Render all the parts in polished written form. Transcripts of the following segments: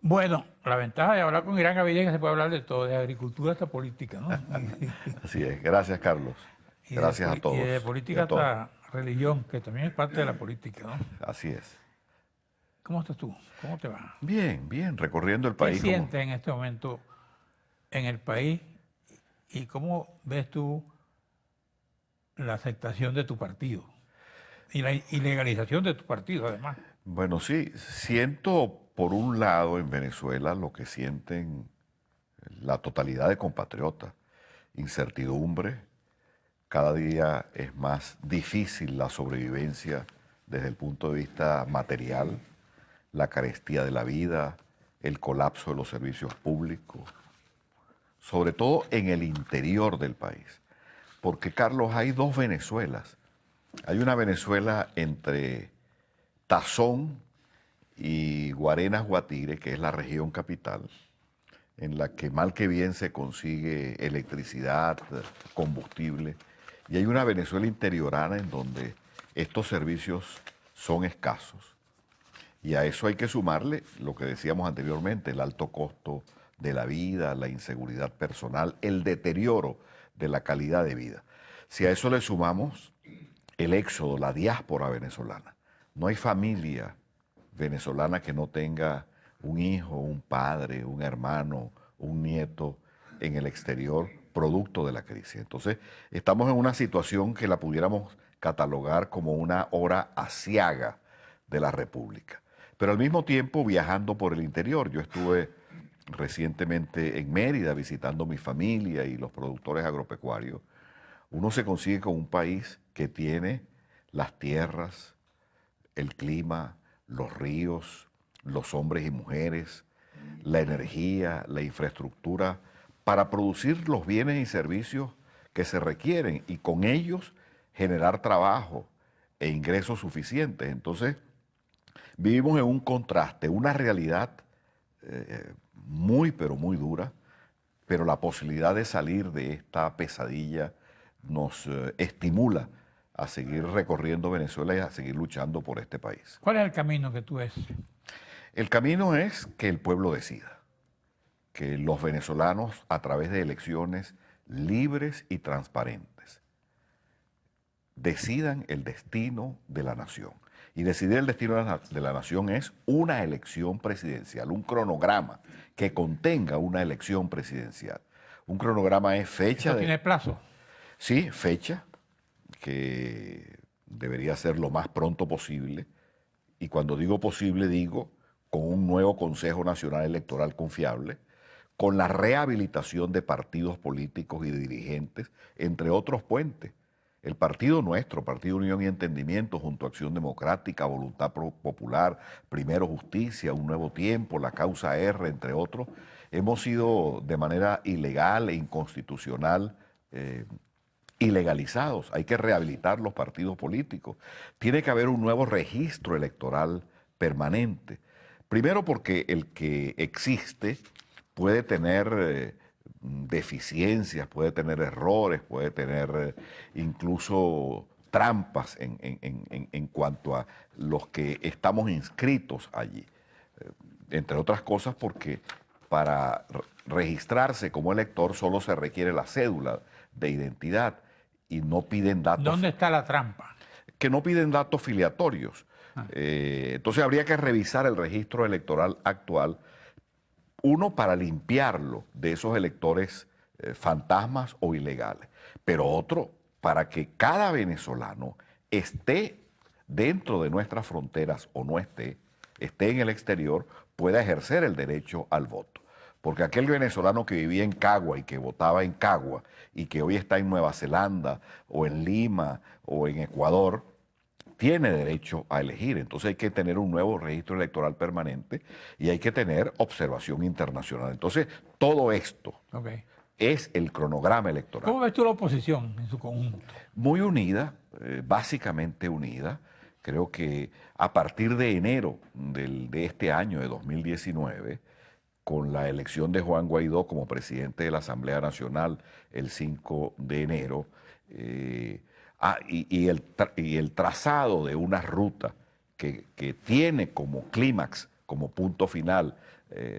Bueno, la ventaja de hablar con Irán Gaviria es que se puede hablar de todo, de agricultura hasta política, ¿no? Así es. Gracias, Carlos. Gracias a Y de todos y política a todas. hasta religión, que también es parte de la política, ¿no? Así es. ¿Cómo estás tú? ¿Cómo te va? Bien, bien, recorriendo el ¿Qué país como... sientes en este momento en el país y cómo ves tú la aceptación de tu partido y la ilegalización de tu partido, además? Bueno, sí, siento por un lado en Venezuela lo que sienten la totalidad de compatriotas, incertidumbre, cada día es más difícil la sobrevivencia desde el punto de vista material, la carestía de la vida, el colapso de los servicios públicos, sobre todo en el interior del país. Porque, Carlos, hay dos Venezuelas. Hay una Venezuela entre Tazón y Guarenas Guatire, que es la región capital, en la que mal que bien se consigue electricidad, combustible. Y hay una Venezuela interiorana en donde estos servicios son escasos. Y a eso hay que sumarle lo que decíamos anteriormente, el alto costo de la vida, la inseguridad personal, el deterioro de la calidad de vida. Si a eso le sumamos el éxodo, la diáspora venezolana, no hay familia venezolana que no tenga un hijo, un padre, un hermano, un nieto en el exterior, producto de la crisis. Entonces, estamos en una situación que la pudiéramos catalogar como una hora aciaga de la República. Pero al mismo tiempo viajando por el interior. Yo estuve recientemente en Mérida visitando mi familia y los productores agropecuarios. Uno se consigue con un país que tiene las tierras, el clima, los ríos, los hombres y mujeres, la energía, la infraestructura para producir los bienes y servicios que se requieren y con ellos generar trabajo e ingresos suficientes. Entonces, vivimos en un contraste, una realidad muy, pero muy dura, pero la posibilidad de salir de esta pesadilla nos estimula a seguir recorriendo Venezuela y a seguir luchando por este país. ¿Cuál es el camino que tú ves? El camino es que el pueblo decida, que los venezolanos a través de elecciones libres y transparentes decidan el destino de la nación. Y decidir el destino de la nación es una elección presidencial, un cronograma que contenga una elección presidencial. Un cronograma es fecha ¿Eso de... tiene plazo? Sí, fecha, que debería ser lo más pronto posible. Y cuando digo posible, digo con un nuevo Consejo Nacional Electoral confiable, con la rehabilitación de partidos políticos y de dirigentes, entre otros puentes. El partido nuestro, Partido Unión y Entendimiento, junto a Acción Democrática, Voluntad Popular, Primero Justicia, Un Nuevo Tiempo, la Causa R, entre otros, hemos sido de manera ilegal e inconstitucional ilegalizados. Hay que rehabilitar los partidos políticos. Tiene que haber un nuevo registro electoral permanente. Primero porque el que existe puede tener deficiencias, puede tener errores, puede tener incluso trampas en cuanto a los que estamos inscritos allí. Entre otras cosas porque para registrarse como elector solo se requiere la cédula de identidad y no piden datos, ¿Dónde está la trampa? que no piden datos filiatorios. Entonces habría que revisar el registro electoral actual, uno para limpiarlo de esos electores fantasmas o ilegales, pero otro para que cada venezolano esté dentro de nuestras fronteras o no esté en el exterior, pueda ejercer el derecho al voto. Porque aquel venezolano que vivía en Cagua y que votaba en Cagua y que hoy está en Nueva Zelanda o en Lima o en Ecuador, tiene derecho a elegir. Entonces hay que tener un nuevo registro electoral permanente y hay que tener observación internacional. Entonces, todo esto Okay. es el cronograma electoral. ¿Cómo ves tú la oposición en su conjunto? Muy unida, básicamente unida. Creo que a partir de enero de este año, de 2019, con la elección de Juan Guaidó como presidente de la Asamblea Nacional el 5 de enero, y el trazado de una ruta que tiene como clímax como punto final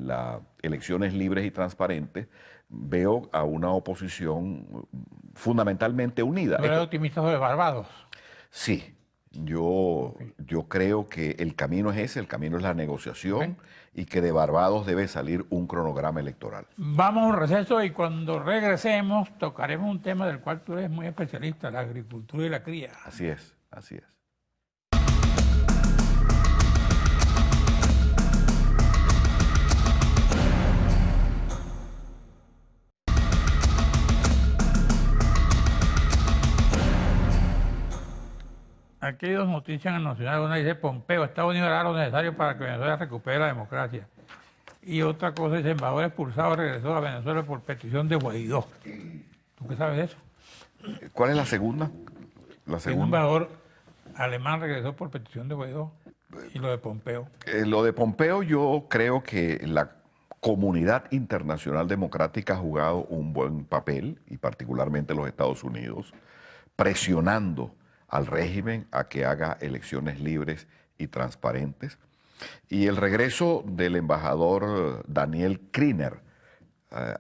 las elecciones libres y transparentes, veo a una oposición fundamentalmente unida. ¿Tú eres optimista sobre Barbados? Sí, yo creo que el camino es ese, el camino es la negociación y que de Barbados debe salir un cronograma electoral. Vamos a un receso y cuando regresemos tocaremos un tema del cual tú eres muy especialista, la agricultura y la cría. Así es, así es. Aquí hay dos noticias en el Nacional. Una dice Pompeo, Estados Unidos hará lo necesario para que Venezuela recupere la democracia. Y otra cosa dice, embajador expulsado regresó a Venezuela por petición de Guaidó. ¿Tú qué sabes de eso? ¿Cuál es la segunda? La Un segunda. embajador alemán regresó por petición de Guaidó. Y lo de Pompeo. Lo de Pompeo, yo creo que la comunidad internacional democrática ha jugado un buen papel, y particularmente los Estados Unidos, presionando al régimen a que haga elecciones libres y transparentes. Y el regreso del embajador Daniel Kriner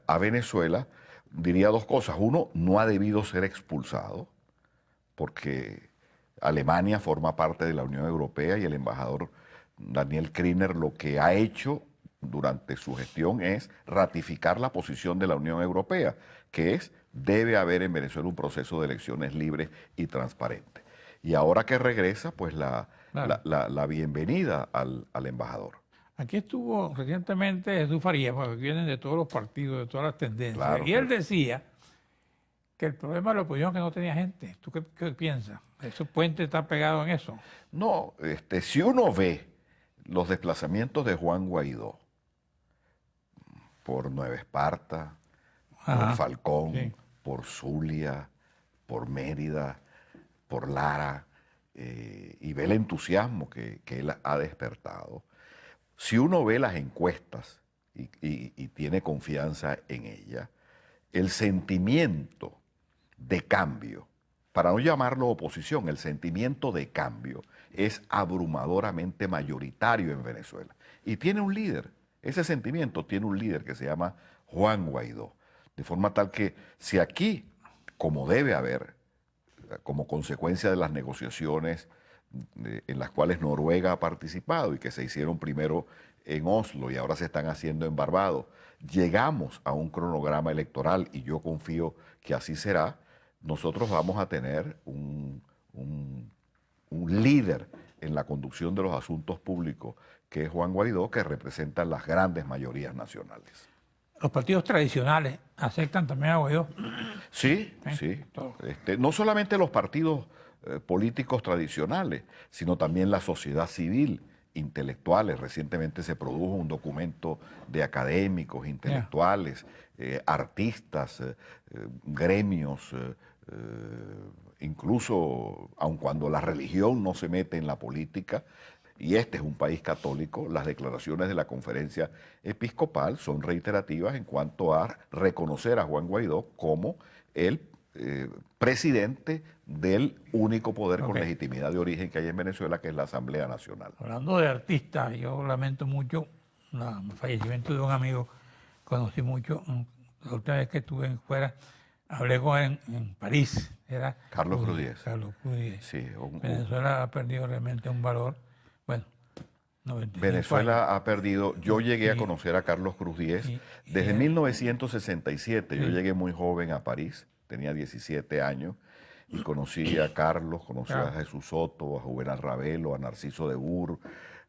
a Venezuela diría dos cosas. Uno, no ha debido ser expulsado, porque Alemania forma parte de la Unión Europea y el embajador Daniel Kriner lo que ha hecho durante su gestión es ratificar la posición de la Unión Europea, que es, debe haber en Venezuela un proceso de elecciones libres y transparentes. Y ahora que regresa, pues la bienvenida al embajador. Aquí estuvo recientemente Jesús Farías, porque vienen de todos los partidos, de todas las tendencias. Claro, y él decía que el problema de la oposición es que no tenía gente. ¿Tú qué piensas? ¿Ese puente está pegado en eso? No, si uno ve los desplazamientos de Juan Guaidó por Nueva Esparta, por Falcón, sí, por Zulia, por Mérida, por Lara, y ve el entusiasmo que él ha despertado. Si uno ve las encuestas y tiene confianza en ellas, el sentimiento de cambio, para no llamarlo oposición, el sentimiento de cambio es abrumadoramente mayoritario en Venezuela. Y tiene un líder, ese sentimiento tiene un líder que se llama Juan Guaidó. De forma tal que si aquí, como debe haber, como consecuencia de las negociaciones en las cuales Noruega ha participado y que se hicieron primero en Oslo y ahora se están haciendo en Barbados, llegamos a un cronograma electoral y yo confío que así será, nosotros vamos a tener un líder en la conducción de los asuntos públicos, que es Juan Guaidó, que representa las grandes mayorías nacionales. Los partidos tradicionales aceptan también a Guaidó. Sí, sí. No solamente los partidos políticos tradicionales, sino también la sociedad civil, intelectuales. Recientemente se produjo un documento de académicos, intelectuales, artistas, gremios, incluso aun cuando la religión no se mete en la política, y este es un país católico, las declaraciones de la conferencia episcopal son reiterativas en cuanto a reconocer a Juan Guaidó como el presidente del único poder con legitimidad de origen que hay en Venezuela, que es la Asamblea Nacional. Hablando de artistas, yo lamento mucho el fallecimiento de un amigo, conocí mucho, la última vez que estuve fuera, hablé con él en París, era Carlos Cruz Diez. Carlos Cruz Diez. Sí, Venezuela ha perdido realmente un valor, bueno, 95 Venezuela años. ha perdido, yo llegué a conocer a Carlos Cruz Diez desde 1967, yo llegué muy joven a París, tenía 17 años, y conocí a Carlos, conocí a Jesús Soto, a Juvenal Ravelo, a Narciso de Bur,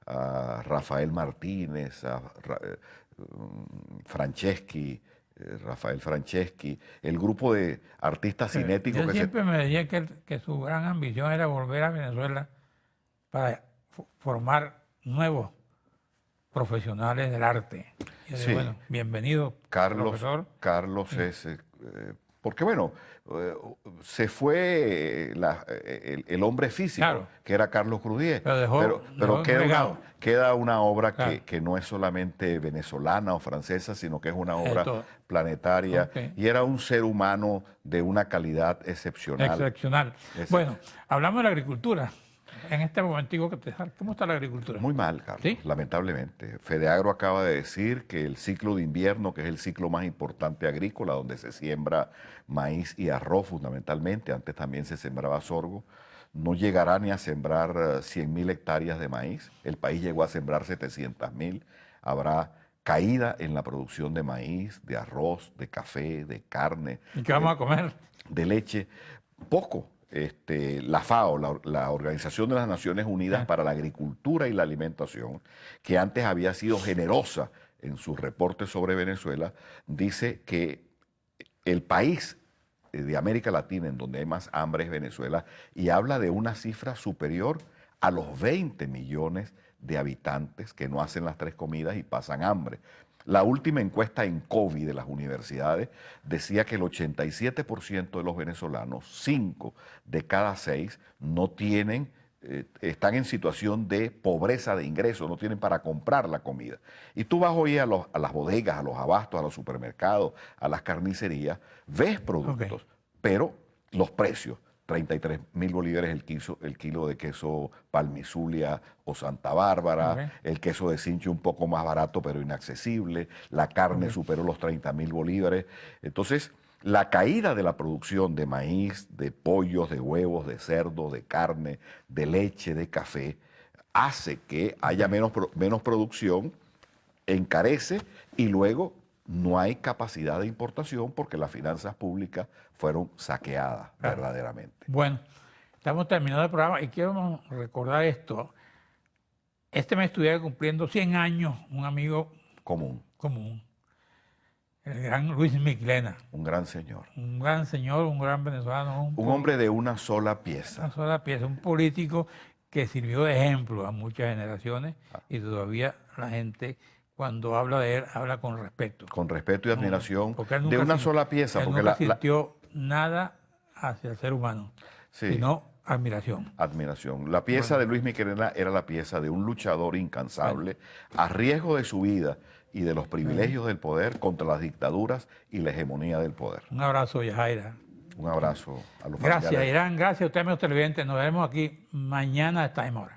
a Rafael Martínez, a Franceschi, Rafael Franceschi, el grupo de artistas cinéticos. Él siempre me decía que su gran ambición era volver a Venezuela para formar nuevos profesionales del arte. Y yo digo, bueno, bienvenido, profesor. Carlos es... porque bueno, se fue el hombre físico, que era Carlos Cruz Diez, pero queda una obra que no es solamente venezolana o francesa, sino que es una obra planetaria, y era un ser humano de una calidad excepcional. Excepcional. Bueno, hablamos de la agricultura. En este momentico, ¿cómo está la agricultura? Muy mal, Carlos, ¿Sí? lamentablemente. Fedeagro acaba de decir que el ciclo de invierno, que es el ciclo más importante agrícola, donde se siembra maíz y arroz fundamentalmente, antes también se sembraba sorgo, no llegará ni a sembrar 100.000 hectáreas de maíz. El país llegó a sembrar 700.000. Habrá caída en la producción de maíz, de arroz, de café, de carne, ¿Y qué vamos a comer? de leche. Poco. La FAO, la Organización de las Naciones Unidas para la Agricultura y la Alimentación, que antes había sido generosa en sus reportes sobre Venezuela, dice que el país de América Latina en donde hay más hambre es Venezuela y habla de una cifra superior a los 20 millones de habitantes que no hacen las tres comidas y pasan hambre. La última encuesta en COVID de las universidades decía que el 87% de los venezolanos, 5 de cada 6, no tienen, están en situación de pobreza de ingresos, no tienen para comprar la comida. Y tú vas hoy a las bodegas, a los abastos, a los supermercados, a las carnicerías, ves productos, pero los precios, 33.000 bolívares el kilo de queso Palmizulia o Santa Bárbara, el queso de Cincho un poco más barato pero inaccesible, la carne superó los 30.000 bolívares. Entonces, la caída de la producción de maíz, de pollos, de huevos, de cerdo, de carne, de leche, de café, hace que haya menos producción, encarece y luego no hay capacidad de importación porque las finanzas públicas fueron saqueadas verdaderamente. Bueno, estamos terminando el programa y quiero recordar esto. Este mes estuviera cumpliendo 100 años un amigo común, el gran Luis Miclena. un gran señor. Un gran señor, un gran venezolano. Un hombre de una sola pieza. Una sola pieza, un político que sirvió de ejemplo a muchas generaciones y todavía la gente cuando habla de él habla con respeto. Con respeto y admiración Nunca de una sola pieza. Él porque nunca sintió nada hacia el ser humano, sí, sino admiración. Admiración. La pieza de Luis Miclena era la pieza de un luchador incansable, a riesgo de su vida y de los privilegios del poder contra las dictaduras y la hegemonía del poder. Un abrazo, Yajaira. Un abrazo a los Gracias, familiares. Irán. Gracias a ustedes, amigos televidentes. Nos vemos aquí mañana a esta misma hora.